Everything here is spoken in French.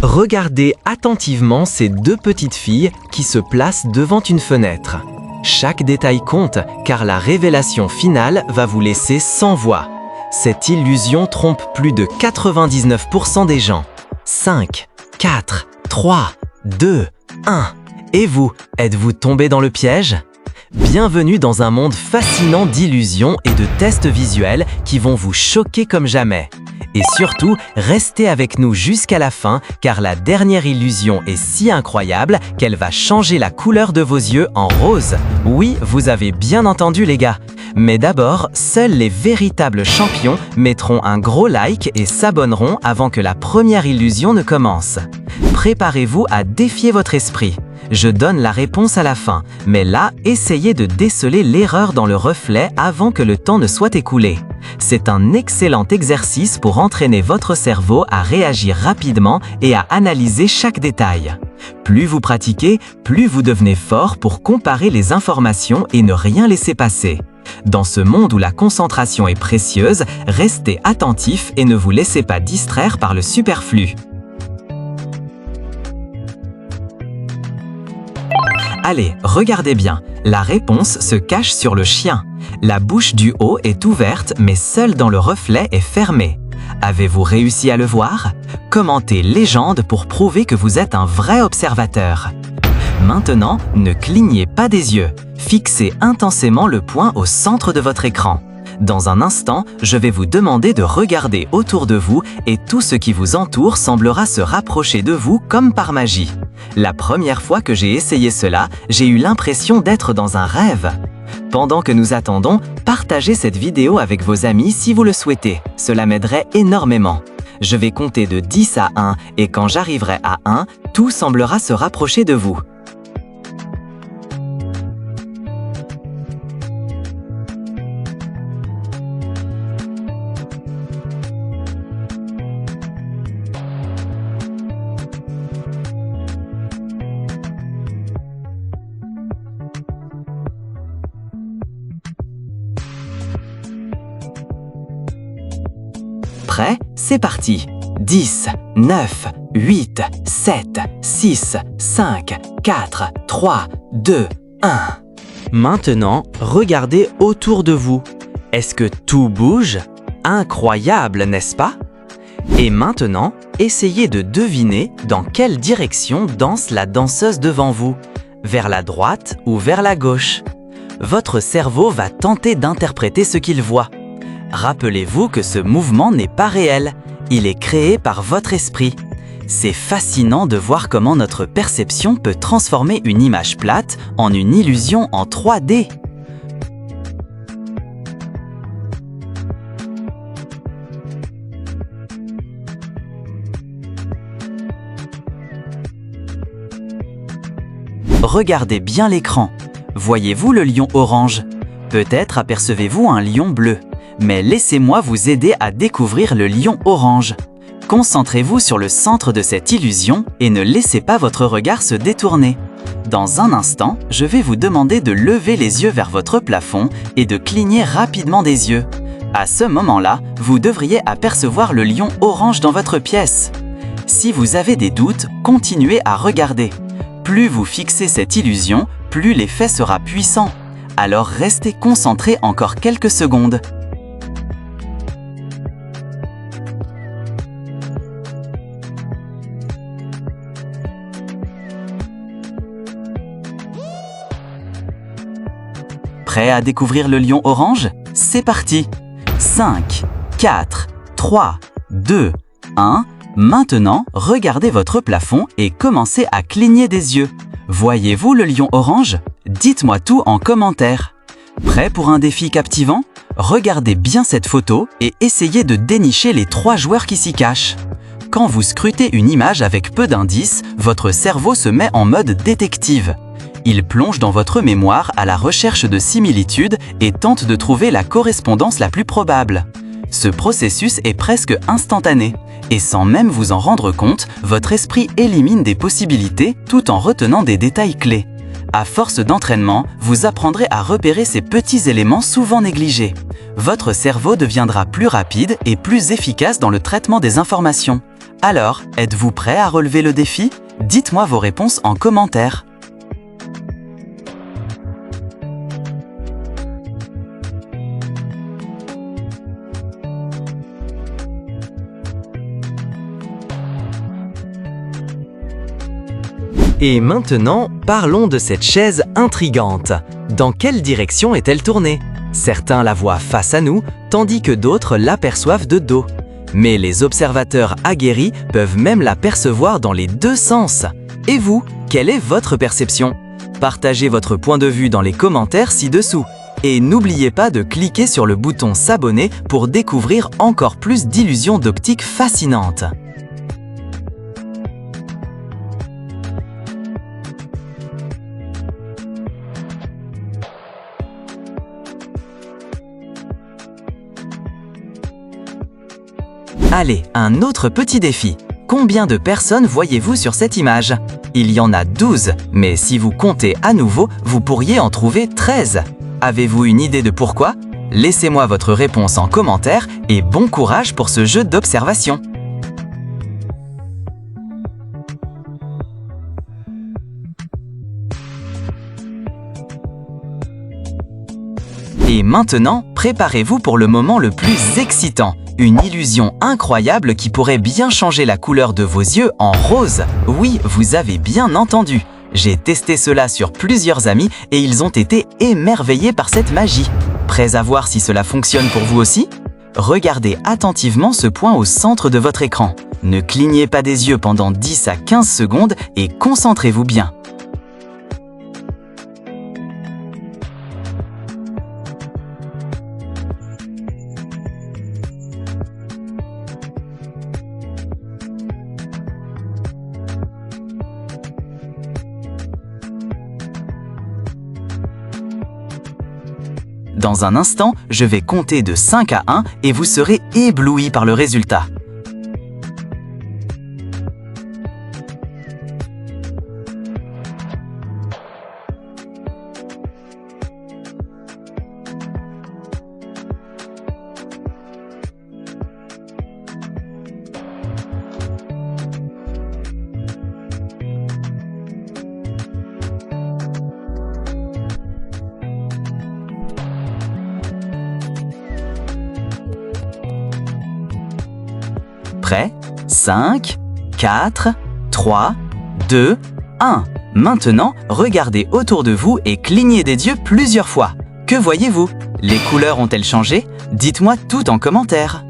Regardez attentivement ces deux petites filles qui se placent devant une fenêtre. Chaque détail compte car la révélation finale va vous laisser sans voix. Cette illusion trompe plus de 99% des gens. 5, 4, 3, 2, 1. Et vous, êtes-vous tombé dans le piège ? Bienvenue dans un monde fascinant d'illusions et de tests visuels qui vont vous choquer comme jamais. Et surtout, restez avec nous jusqu'à la fin car la dernière illusion est si incroyable qu'elle va changer la couleur de vos yeux en rose. Oui, vous avez bien entendu les gars. Mais d'abord, seuls les véritables champions mettront un gros like et s'abonneront avant que la première illusion ne commence. Préparez-vous à défier votre esprit. Je donne la réponse à la fin, mais là, essayez de déceler l'erreur dans le reflet avant que le temps ne soit écoulé. C'est un excellent exercice pour entraîner votre cerveau à réagir rapidement et à analyser chaque détail. Plus vous pratiquez, plus vous devenez fort pour comparer les informations et ne rien laisser passer. Dans ce monde où la concentration est précieuse, restez attentif et ne vous laissez pas distraire par le superflu. Allez, regardez bien, la réponse se cache sur le chien. La bouche du haut est ouverte, mais celle dans le reflet est fermée. Avez-vous réussi à le voir ? Commentez légende pour prouver que vous êtes un vrai observateur. Maintenant, ne clignez pas des yeux. Fixez intensément le point au centre de votre écran. Dans un instant, je vais vous demander de regarder autour de vous et tout ce qui vous entoure semblera se rapprocher de vous comme par magie. La première fois que j'ai essayé cela, j'ai eu l'impression d'être dans un rêve. Pendant que nous attendons, partagez cette vidéo avec vos amis si vous le souhaitez. Cela m'aiderait énormément. Je vais compter de 10 à 1 et quand j'arriverai à 1, tout semblera se rapprocher de vous. Prêt ? C'est parti. 10, 9, 8, 7, 6, 5, 4, 3, 2, 1. Maintenant, regardez autour de vous. Est-ce que tout bouge ? Incroyable, n'est-ce pas ? Et maintenant, essayez de deviner dans quelle direction danse la danseuse devant vous. Vers la droite ou vers la gauche ? Votre cerveau va tenter d'interpréter ce qu'il voit. Rappelez-vous que ce mouvement n'est pas réel, il est créé par votre esprit. C'est fascinant de voir comment notre perception peut transformer une image plate en une illusion en 3D. Regardez bien l'écran. Voyez-vous le lion orange ? Peut-être apercevez-vous un lion bleu. Mais laissez-moi vous aider à découvrir le lion orange. Concentrez-vous sur le centre de cette illusion et ne laissez pas votre regard se détourner. Dans un instant, je vais vous demander de lever les yeux vers votre plafond et de cligner rapidement des yeux. À ce moment-là, vous devriez apercevoir le lion orange dans votre pièce. Si vous avez des doutes, continuez à regarder. Plus vous fixez cette illusion, plus l'effet sera puissant. Alors restez concentré encore quelques secondes. Prêt à découvrir le lion orange ? C'est parti ! 5, 4, 3, 2, 1. Maintenant, regardez votre plafond et commencez à cligner des yeux. Voyez-vous le lion orange ? Dites-moi tout en commentaire. Prêt pour un défi captivant ? Regardez bien cette photo et essayez de dénicher les 3 joueurs qui s'y cachent. Quand vous scrutez une image avec peu d'indices, votre cerveau se met en mode détective. Il plonge dans votre mémoire à la recherche de similitudes et tente de trouver la correspondance la plus probable. Ce processus est presque instantané, et sans même vous en rendre compte, votre esprit élimine des possibilités tout en retenant des détails clés. À force d'entraînement, vous apprendrez à repérer ces petits éléments souvent négligés. Votre cerveau deviendra plus rapide et plus efficace dans le traitement des informations. Alors, êtes-vous prêt à relever le défi? Dites-moi vos réponses en commentaire. Et maintenant, parlons de cette chaise intrigante. Dans quelle direction est-elle tournée? Certains la voient face à nous, tandis que d'autres l'aperçoivent de dos. Mais les observateurs aguerris peuvent même la percevoir dans les deux sens. Et vous, quelle est votre perception? Partagez votre point de vue dans les commentaires ci-dessous. Et n'oubliez pas de cliquer sur le bouton s'abonner pour découvrir encore plus d'illusions d'optique fascinantes. Allez, un autre petit défi. Combien de personnes voyez-vous sur cette image? Il y en a 12, mais si vous comptez à nouveau, vous pourriez en trouver 13. Avez-vous une idée de pourquoi? Laissez-moi votre réponse en commentaire et bon courage pour ce jeu d'observation. Et maintenant, préparez-vous pour le moment le plus excitant. Une illusion incroyable qui pourrait bien changer la couleur de vos yeux en rose. Oui, vous avez bien entendu. J'ai testé cela sur plusieurs amis et ils ont été émerveillés par cette magie. Prêts à voir si cela fonctionne pour vous aussi? Regardez attentivement ce point au centre de votre écran. Ne clignez pas des yeux pendant 10 à 15 secondes et concentrez-vous bien. Dans un instant, je vais compter de 5 à 1 et vous serez ébloui par le résultat. Prêt? 5, 4, 3, 2, 1. Maintenant, regardez autour de vous et clignez des yeux plusieurs fois. Que voyez-vous? Les couleurs ont-elles changé? Dites-moi tout en commentaire.